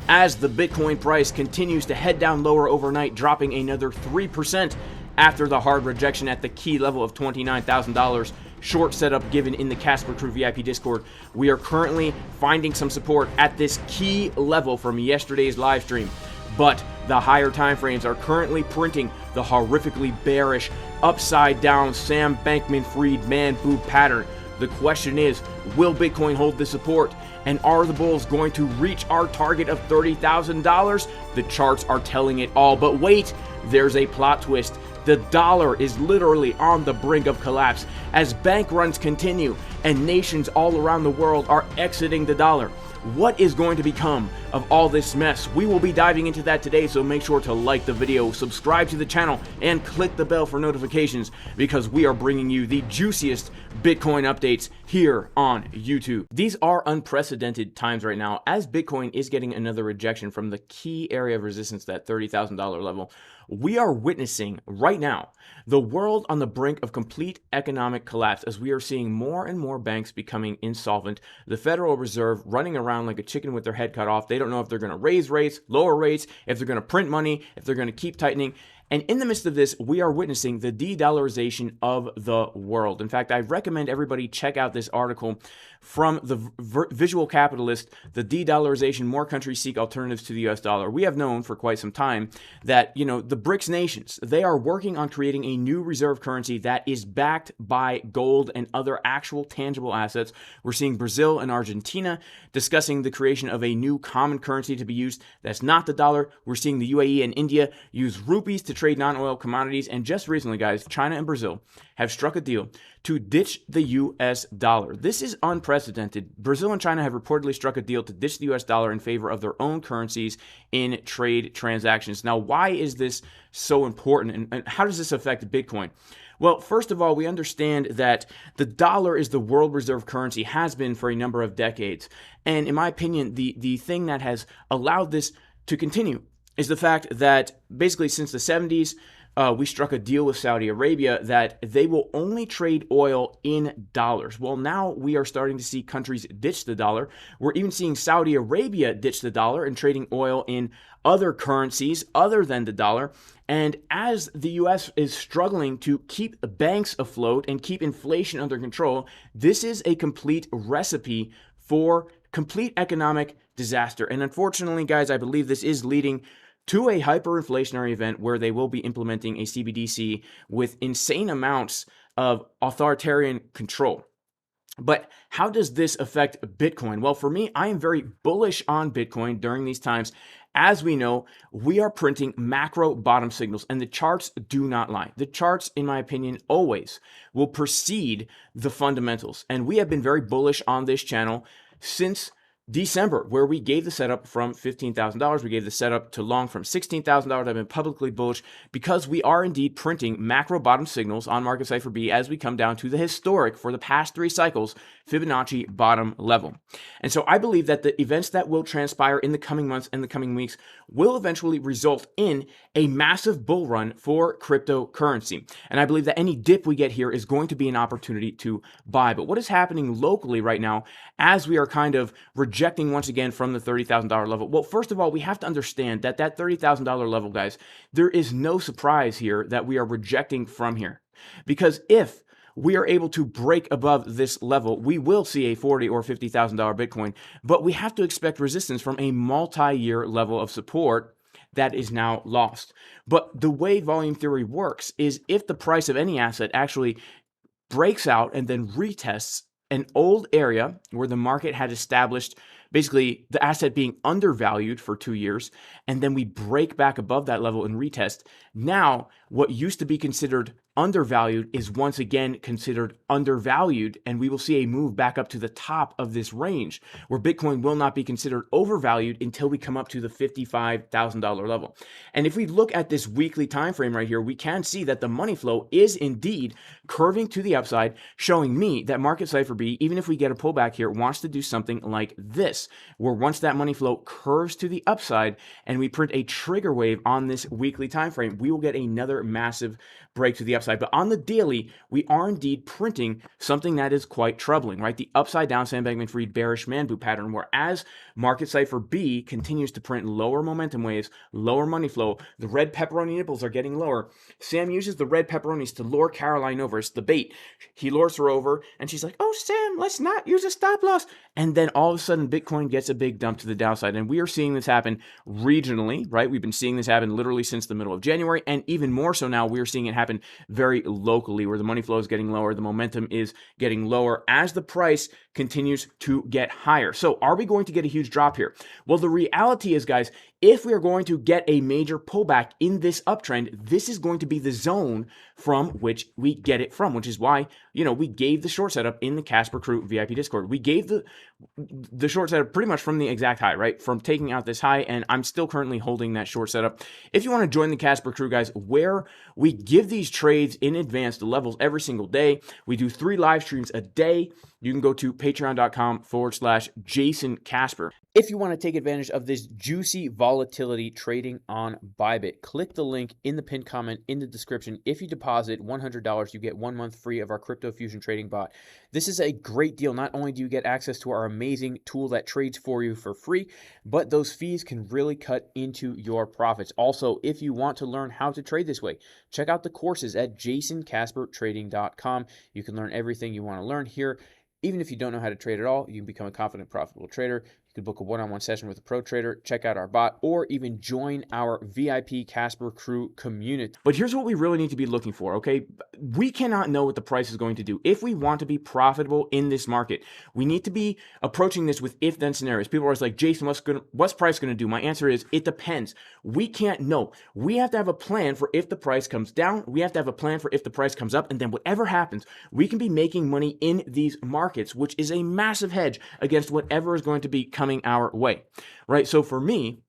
as the Bitcoin price continues to head down lower overnight, dropping another 3% after the hard rejection at the key level of $29,000 short setup given in the Casper Crew VIP Discord. We are currently finding some support at this key level from yesterday's live stream, but the higher time frames are currently printing the horrifically bearish upside down Sam Bankman-Fried man boob pattern. The question is, will Bitcoin hold this support? And are the bulls going to reach our target of $30,000? The charts are telling it all, but wait, there's a plot twist. The dollar is literally on the brink of collapse as bank runs continue and nations all around the world are exiting the dollar. What is going to become of all this mess? We will be diving into that today, so make sure to like the video, subscribe to the channel, and click the bell for notifications because we are bringing you the juiciest Bitcoin updates here on YouTube. These are unprecedented times right now as Bitcoin is getting another rejection from the key area of resistance, that $30,000 level. We are witnessing right now the world on the brink of complete economic collapse as we are seeing more and more banks becoming insolvent. The Federal Reserve running around like a chicken with their head cut off. They don't know if they're going to raise rates, lower rates, if they're going to print money, if they're going to keep tightening. And in the midst of this, we are witnessing the de-dollarization of the world. In fact, I recommend everybody check out this article from the Visual Capitalist, the de-dollarization, more countries seek alternatives to the US dollar. We have known for quite some time that, the BRICS nations, they are working on creating a new reserve currency that is backed by gold and other actual tangible assets. We're seeing Brazil and Argentina discussing the creation of a new common currency to be used that's not the dollar. We're seeing the UAE and India use rupees to trade non-oil commodities. And just recently, guys, China and Brazil have struck a deal to ditch the US dollar. This is unprecedented. Brazil and China have reportedly struck a deal to ditch the US dollar in favor of their own currencies in trade transactions. Now, why is this so important, and how does this affect Bitcoin? Well, first of all, we understand that the dollar is the world reserve currency, has been for a number of decades. And in my opinion, the thing that has allowed this to continue is the fact that basically since the 70s, we struck a deal with Saudi Arabia that they will only trade oil in dollars. Well, now we are starting to see countries ditch the dollar. We're even seeing Saudi Arabia ditch the dollar and trading oil in other currencies other than the dollar. And as the US is struggling to keep banks afloat and keep inflation under control, this is a complete recipe for complete economic disaster. And unfortunately, guys, I believe this is leading to a hyperinflationary event where they will be implementing a CBDC with insane amounts of authoritarian control. But how does this affect Bitcoin? Well, for me, I am very bullish on Bitcoin during these times. As we know, we are printing macro bottom signals, and the charts do not lie. The charts, in my opinion, always will precede the fundamentals. And we have been very bullish on this channel since December, where we gave the setup from $15,000. We gave the setup to long from $16,000. I've been publicly bullish because we are indeed printing macro bottom signals on market Cipher B as we come down to the historic, for the past 3 cycles, Fibonacci bottom level. And so I believe that the events that will transpire in the coming months and the coming weeks will eventually result in a massive bull run for cryptocurrency. And I believe that any dip we get here is going to be an opportunity to buy. But what is happening locally right now as we are kind of rejecting once again from the $30,000 level? Well, first of all, we have to understand that that $30,000 level, guys, there is no surprise here that we are rejecting from here. Because if we are able to break above this level, we will see a $40,000 or $50,000 Bitcoin, but we have to expect resistance from a multi-year level of support that is now lost. But the way volume theory works is if the price of any asset actually breaks out and then retests an old area where the market had established basically the asset being undervalued for 2 years, and then we break back above that level and retest, now what used to be considered undervalued is once again considered undervalued, and we will see a move back up to the top of this range where Bitcoin will not be considered overvalued until we come up to the $55,000 level. And if we look at this weekly time frame right here, we can see that the money flow is indeed curving to the upside, showing me that market Cipher B, even if we get a pullback here, wants to do something like this, where once that money flow curves to the upside and we print a trigger wave on this weekly time frame, we will get another massive break to the upside. upside, but on the daily, we are indeed printing something that is quite troubling, right? The upside down Sam Bankman-Fried bearish man boot pattern, where as market cipher B continues to print lower momentum waves, lower money flow, the red pepperoni nipples are getting lower. Sam uses the red pepperonis to lure Caroline over. It's the bait. He lures her over, and she's like, "Oh, Sam, let's not use a stop loss." And then all of a sudden, Bitcoin gets a big dump to the downside. And we are seeing this happen regionally, right? We've been seeing this happen literally since the middle of January. And even more so now, we're seeing it happen very locally, where the money flow is getting lower, the momentum is getting lower as the price continues to get higher. So are we going to get a huge drop here? Well, the reality is, guys, if we are going to get a major pullback in this uptrend, this is going to be the zone from which we get it from, which is why, we gave the short setup in the Casper Crew VIP Discord. We gave the short setup pretty much from the exact high, right? From taking out this high, and I'm still currently holding that short setup. If you want to join the Casper Crew, guys, where we give these trades in advance, the levels every single day, we do 3 live streams a day. You can go to patreon.com/Jason Casper. If you want to take advantage of this juicy volatility trading on ByBit, click the link in the pinned comment in the description. If you deposit $100, you get 1 month free of our Crypto Fusion trading bot. This is a great deal. Not only do you get access to our amazing tool that trades for you for free, but those fees can really cut into your profits. Also, if you want to learn how to trade this way, check out the courses at jasoncaspertrading.com. You can learn everything you want to learn here. Even if you don't know how to trade at all, you can become a confident, profitable trader. You can book a one-on-one session with a pro trader, check out our bot, or even join our VIP Casper Crew community. But here's what we really need to be looking for, okay? We cannot know what the price is going to do. If we want to be profitable in this market, we need to be approaching this with if-then scenarios. People are always like, Jason, what's price going to do? My answer is, it depends. We can't know. We have to have a plan for if the price comes down. We have to have a plan for if the price comes up. And then whatever happens, we can be making money in these markets, which is a massive hedge against whatever is going to be coming our way, right? So for me,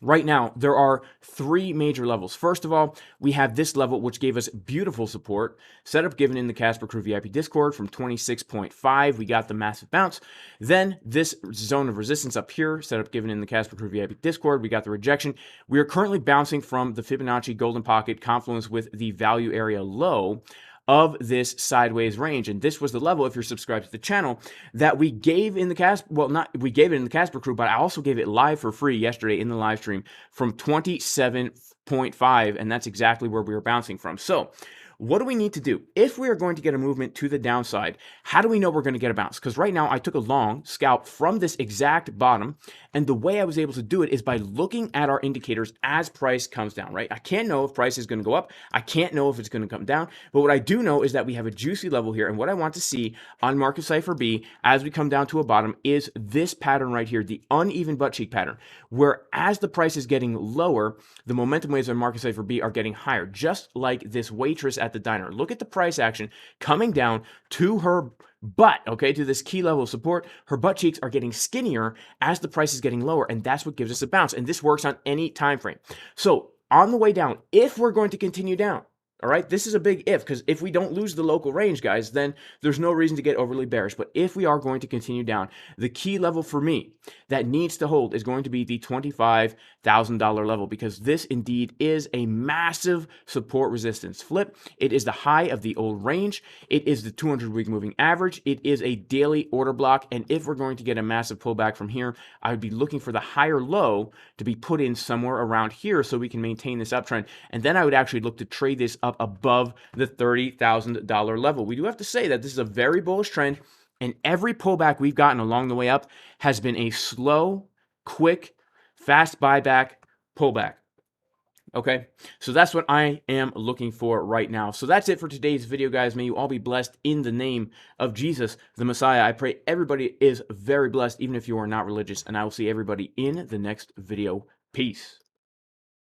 right now, there are 3 major levels. First of all, we have this level, which gave us beautiful support. Setup given in the Casper Crew VIP Discord from 26.5. We got the massive bounce. Then this zone of resistance up here, setup given in the Casper Crew VIP Discord. We got the rejection. We are currently bouncing from the Fibonacci Golden Pocket confluence with the value area low of this sideways range. And this was the level, if you're subscribed to the channel, that we gave in the Casper, we gave it in the Casper Crew, but I also gave it live for free yesterday in the live stream from 27.5, and that's exactly where we were bouncing from. So what do we need to do? If we are going to get a movement to the downside, how do we know we're going to get a bounce? Because right now I took a long scalp from this exact bottom, and the way I was able to do it is by looking at our indicators as price comes down, right? I can't know if price is going to go up. I can't know if it's going to come down, but what I do know is that we have a juicy level here, and what I want to see on market cipher B as we come down to a bottom is this pattern right here, the uneven butt cheek pattern, where as the price is getting lower, the momentum waves on market cipher B are getting higher, just like this waitress at the diner. Look at the price action coming down to her butt, okay, to this key level of support. Her butt cheeks are getting skinnier as the price is getting lower, and that's what gives us a bounce. And this works on any time frame. So on the way down, if we're going to continue down, all right, this is a big if, because if we don't lose the local range, guys, then there's no reason to get overly bearish. But if we are going to continue down, the key level for me that needs to hold is going to be the $25,000 level, because this indeed is a massive support resistance flip. It is the high of the old range. It is the 200-week moving average. It is a daily order block. And if we're going to get a massive pullback from here, I would be looking for the higher low to be put in somewhere around here so we can maintain this uptrend. And then I would actually look to trade this up above the $30,000 level. We do have to say that this is a very bullish trend, and every pullback we've gotten along the way up has been a slow, quick, fast buyback pullback. Okay, so that's what I am looking for right now. So that's it for today's video, guys. May you all be blessed in the name of Jesus, the Messiah. I pray everybody is very blessed, even if you are not religious, and I will see everybody in the next video. Peace.